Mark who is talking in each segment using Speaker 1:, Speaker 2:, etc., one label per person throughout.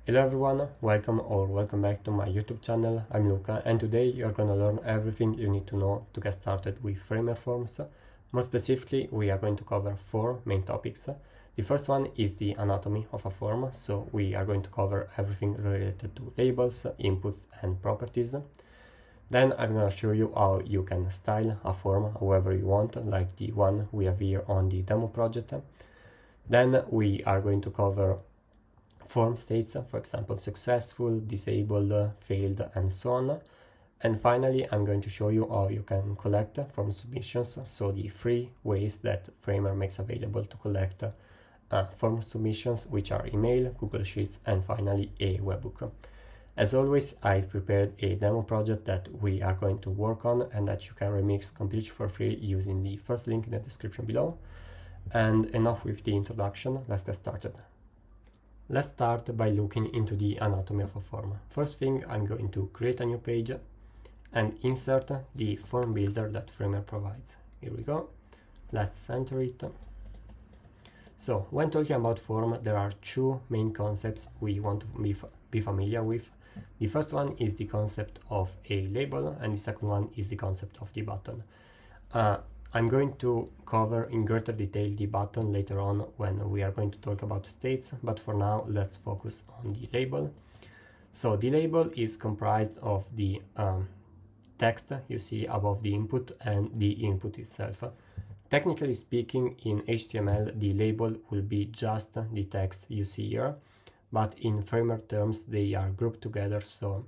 Speaker 1: Hello everyone, welcome back to my YouTube channel. I'm Luca, and today you're gonna learn everything you need to know to get started with Framer forms. More specifically, we are going to cover four main topics. The first one is the anatomy of a form, so we are going to cover everything related to labels, inputs, and properties. Then I'm gonna show you how you can style a form however you want, like the one we have here on the demo project. Then we are going to cover form states, for example, successful, disabled, failed, and so on. And finally, I'm going to show you how you can collect form submissions, so the three ways that Framer makes available to collect form submissions, which are email, Google Sheets, and finally a webbook. As always, I've prepared a demo project that we are going to work on and that you can remix completely for free using the first link in the description below. And enough with the introduction, let's get started. Let's start by looking into the anatomy of a form. First thing, I'm going to create a new page and insert the form builder that Framer provides. Here we go. Let's enter it. So, when talking about form, there are two main concepts we want to be familiar with. The first one is the concept of a label, and the second one is the concept of the button. I'm going to cover in greater detail the button later on when we are going to talk about states, but for now let's focus on the label. So the label is comprised of the text you see above the input and the input itself. Technically speaking, in HTML the label will be just the text you see here, but in Framer terms they are grouped together, so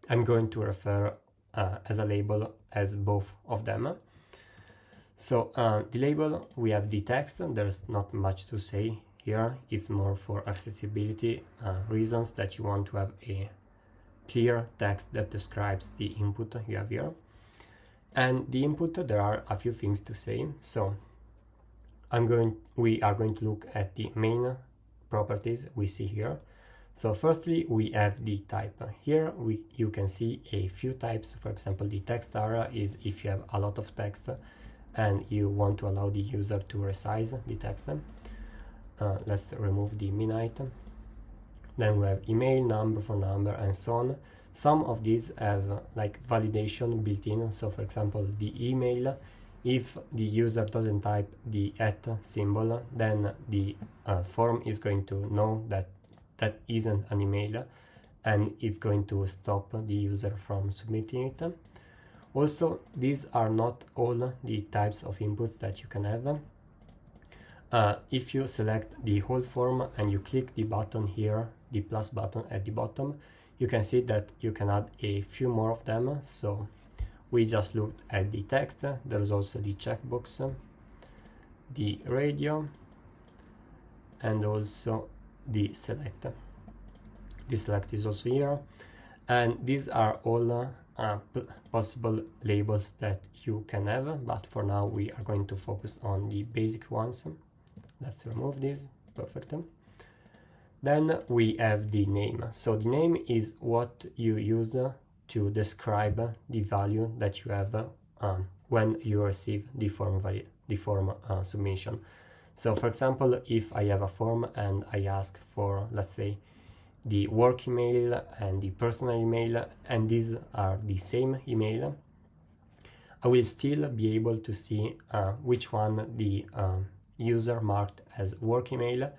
Speaker 1: I'm going to refer as a label as both of them. So the label, we have the text, there's not much to say here, it's more for accessibility reasons that you want to have a clear text that describes the input you have here. And the input, there are a few things to say, so we are going to look at the main properties we see here. So firstly, we have the type. Here you can see a few types. For example, the text area is if you have a lot of text and you want to allow the user to resize the text. Let's remove the min item. Then we have email, number for number, and so on. Some of these have like validation built in. So for example, the email, if the user doesn't type the @ symbol, then the form is going to know that that isn't an email and it's going to stop the user from submitting it. Also, these are not all the types of inputs that you can have. If you select the whole form and you click the button here, the plus button at the bottom, you can see that you can add a few more of them. So we just looked at the text, there's also the checkbox, the radio, and also the select. The select is also here, and these are all possible labels that you can have, but for now we are going to focus on the basic ones. Let's remove this. Perfect. Then we have the name. So the name is what you use to describe the value that you have when you receive the form submission. So for example, if I have a form and I ask for, let's say, the work email and the personal email, and these are the same email, I will still be able to see which one the user marked as work email,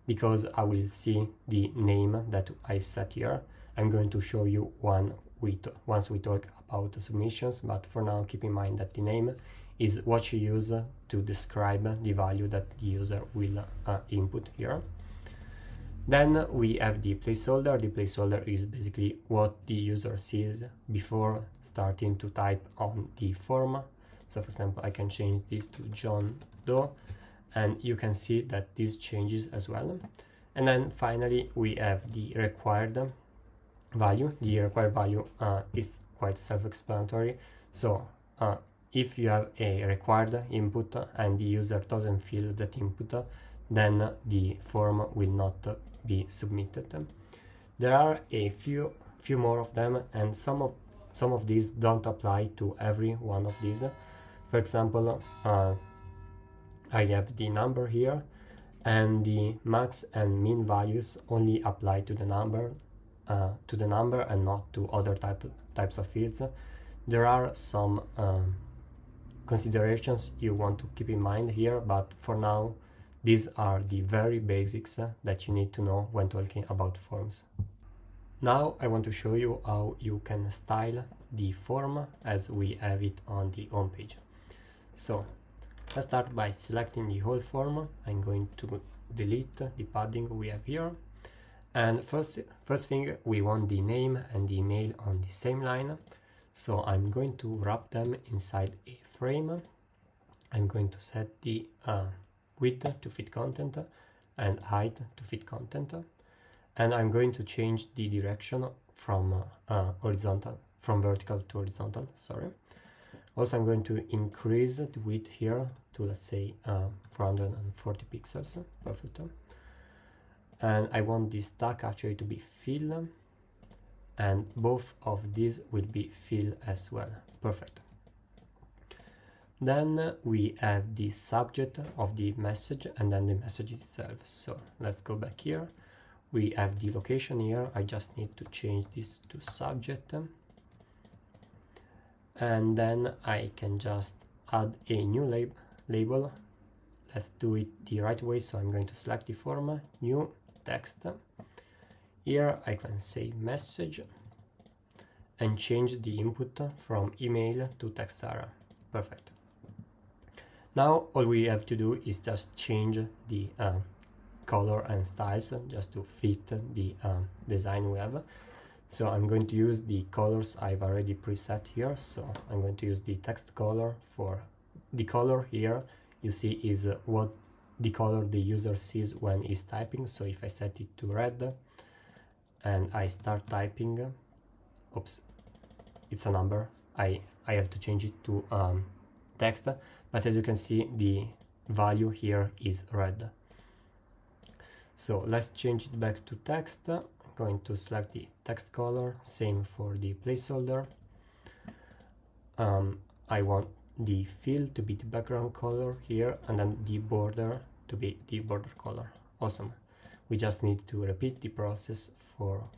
Speaker 1: because I will see the name that I've set here. I'm going to show you once we talk about submissions, but for now keep in mind that the name is what you use to describe the value that the user will input here. Then we have the placeholder. The placeholder is basically what the user sees before starting to type on the form. So for example, I can change this to John Doe, and you can see that this changes as well. And then finally, we have the required value. The required value is quite self-explanatory. So if you have a required input and the user doesn't fill that input, then the form will not be submitted. There are a few more of them, and some of these don't apply to every one of these. For example, I have the number here, and the max and min values only apply to the number and not to other types of fields. There are some considerations you want to keep in mind here, but for now these are the very basics that you need to know when talking about forms. Now I want to show you how you can style the form as we have it on the home page. So let's start by selecting the whole form. I'm going to delete the padding we have here. And first thing, we want the name and the email on the same line. So I'm going to wrap them inside a frame. I'm going to set the width to fit content and height to fit content. And I'm going to change the direction from vertical to horizontal, sorry. Also, I'm going to increase the width here to, let's say, 440 pixels, perfect. And I want this stack actually to be fill, and both of these will be fill as well, perfect. Then we have the subject of the message and then the message itself. So let's go back here. We have the location here. I just need to change this to subject. And then I can just add a new label. Let's do it the right way. So I'm going to select the form, new text. Here I can say message and change the input from email to text area. Perfect. Now all we have to do is just change the color and styles just to fit the design we have. So I'm going to use the colors I've already preset here. So I'm going to use the text color. For the color here you see is what the color the user sees when he's typing. So if I set it to red and I start typing, oops, it's a number, I have to change it to text, but as you can see the value here is red. So let's change it back to text. I'm going to select the text color, same for the placeholder. I want the fill to be the background color here, and then the border to be the border color. Awesome. We just need to repeat the process for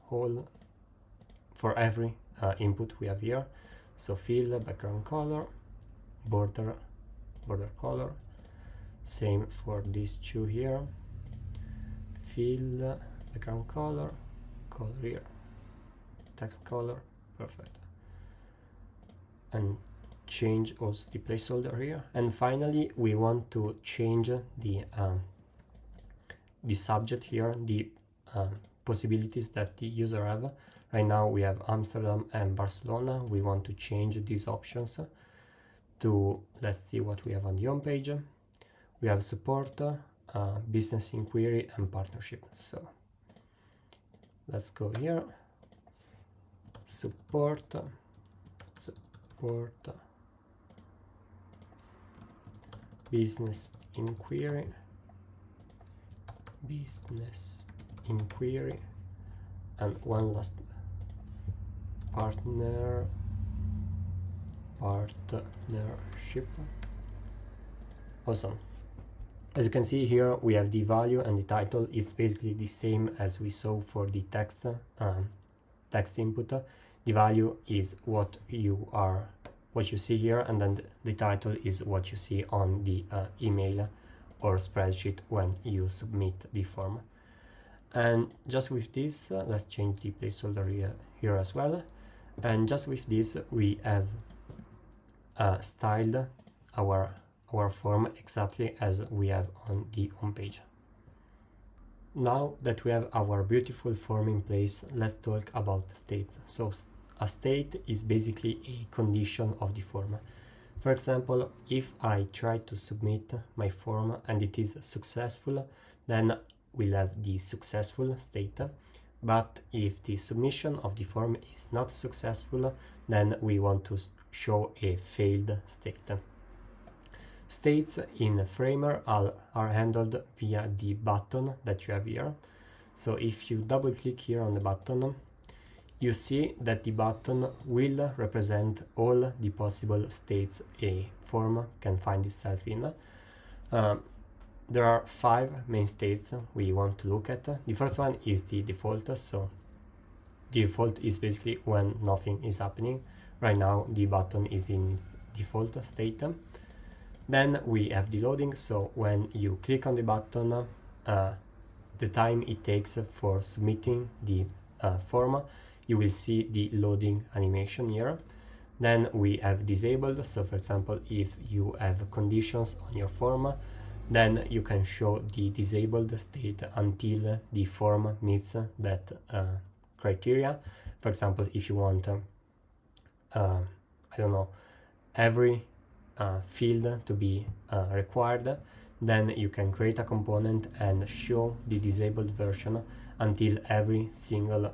Speaker 1: every input we have here. So fill, background color, border color. Same for these two here. Fill, background color here, text color, perfect. And change also the placeholder here. And finally we want to change the subject here, the possibilities that the user have. Right now we have Amsterdam and Barcelona. We want to change these options to, let's see what we have on the home page. We have support, business inquiry and partnership. So let's go here, support, business inquiry, and one last, partnership. Awesome. As you can see here, we have the value and the title. It's basically the same as we saw for the text input. The value is what you see here, and then the title is what you see on the email or spreadsheet when you submit the form. And just with this, let's change the placeholder here as well. And just with this, we have styled our form exactly as we have on the home page. Now that we have our beautiful form in place, let's talk about states. So a state is basically a condition of the form. For example, if I try to submit my form and it is successful, then we'll have the successful state. But if the submission of the form is not successful, then we want to show a failed state. States in Framer are handled via the button that you have here. So if you double click here on the button, you see that the button will represent all the possible states a form can find itself in. there are 5 main states we want to look at. The first one is the default. So the default is basically when nothing is happening. Right now the button is in its default state. Then we have the loading. So when you click on the button, the time it takes for submitting the form, you will see the loading animation here. Then we have disabled. So for example, if you have conditions on your form, then you can show the disabled state until the form meets that criteria. For example, if you want, I don't know, every field to be required, then you can create a component and show the disabled version until every single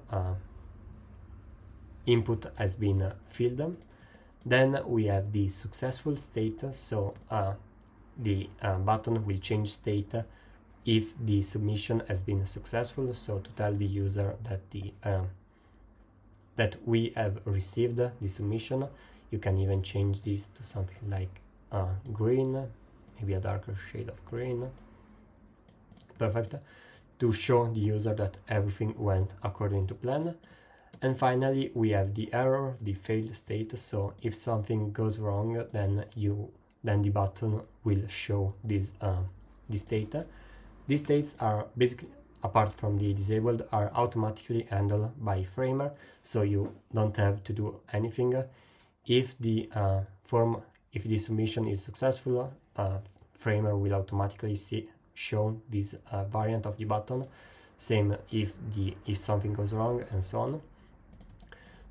Speaker 1: input has been filled. Then we have the successful state. So the button will change state if the submission has been successful, so to tell the user that the that we have received the submission. You can even change this to something like green, maybe a darker shade of green. Perfect, to show the user that everything went according to plan. And finally we have the error, the failed state. So if something goes wrong, then the button will show this state. These states are basically, apart from the disabled, are automatically handled by Framer, so you don't have to do anything. If the submission is successful, Framer will automatically show this variant of the button. Same if something goes wrong, and so on.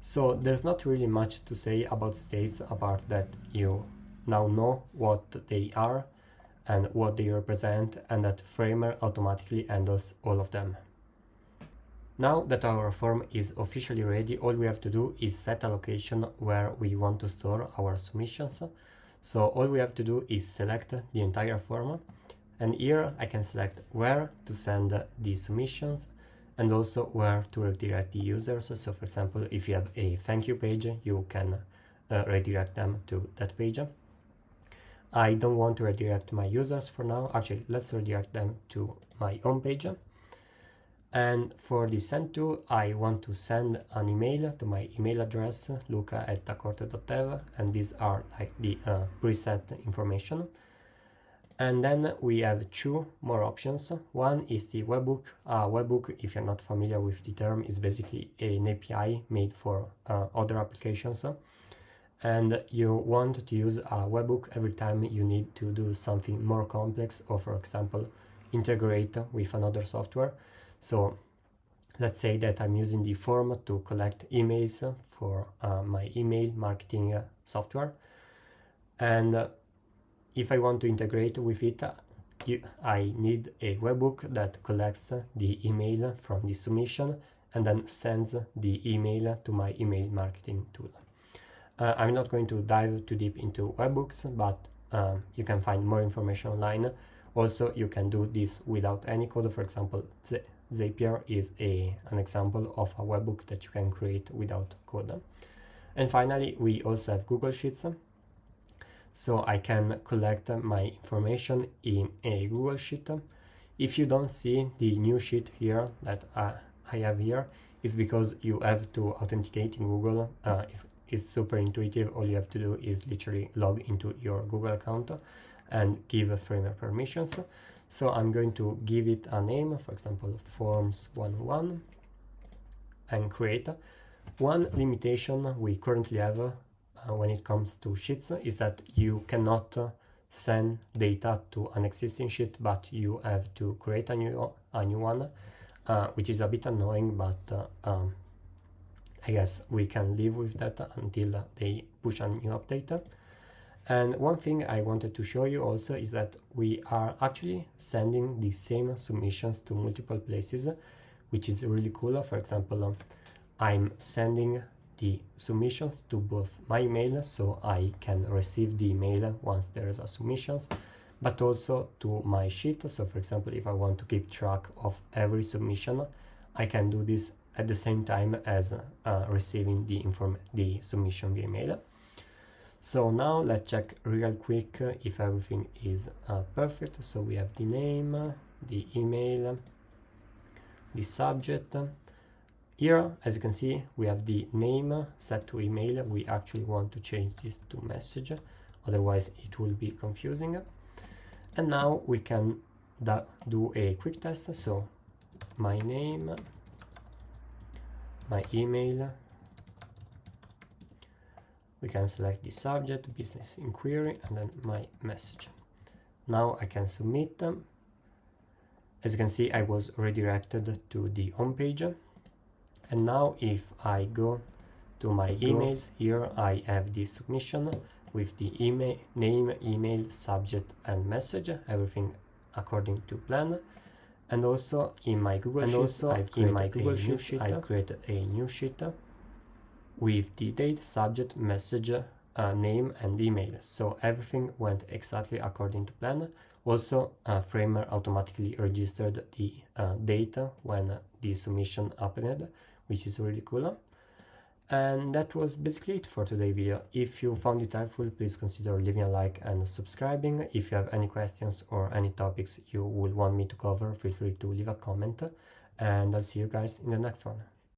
Speaker 1: So there's not really much to say about states apart that you now know what they are and what they represent, and that Framer automatically handles all of them. Now that our form is officially ready, all we have to do is set a location where we want to store our submissions. So all we have to do is select the entire form, and here I can select where to send the submissions and also where to redirect the users. So for example, if you have a thank you page, you can redirect them to that page. I don't want to redirect my users for now. Actually, let's redirect them to my home page. And for the send to, I want to send an email to my email address, luca@accorte.dev, and these are like the preset information. And then we have 2 more options. One is the webhook. Webhook, if you're not familiar with the term, is basically an API made for other applications. And you want to use a webhook every time you need to do something more complex, or for example integrate with another software. So let's say that I'm using the form to collect emails for my email marketing software, and if I want to integrate with it, I need a webhook that collects the email from the submission and then sends the email to my email marketing tool. I'm not going to dive too deep into webhooks, but you can find more information online. Also, you can do this without any code. For example, Zapier is an example of a webhook that you can create without code. And finally, we also have Google Sheets. So I can collect my information in a Google Sheet. If you don't see the new sheet here that I have here, it's because you have to authenticate in Google. It's super intuitive. All you have to do is literally log into your Google account and give Framer permissions. So I'm going to give it a name, for example, Forms 101, and create. One limitation we currently have when it comes to sheets is that you cannot send data to an existing sheet, but you have to create a new one, which is a bit annoying, but I guess we can live with that until they push a new update. And one thing I wanted to show you also is that we are actually sending the same submissions to multiple places, which is really cool. For example, I'm sending the submissions to both my email, so I can receive the email once there is a submissions, but also to my sheet. So for example, if I want to keep track of every submission, I can do this at the same time as receiving the submission via email. So now let's check real quick if everything is perfect. So we have the name, the email, the subject. Here, as you can see, we have the name set to email. We actually want to change this to message, otherwise it will be confusing. And now we can do a quick test. So my name, my email, we can select the subject, business inquiry, and then my message. Now I can submit. As you can see, I was redirected to the home page. And now if I go to my emails, here I have the submission with the email, name, email, subject, and message, everything according to plan. And also in my Google Sheets, I created a new sheet with the date, subject, message, name, and email. So everything went exactly according to plan. Also, Framer automatically registered the data when the submission happened, which is really cool. And that was basically it for today's video. If you found it helpful, please consider leaving a like and subscribing. If you have any questions or any topics you will want me to cover, feel free to leave a comment. And I'll see you guys in the next one.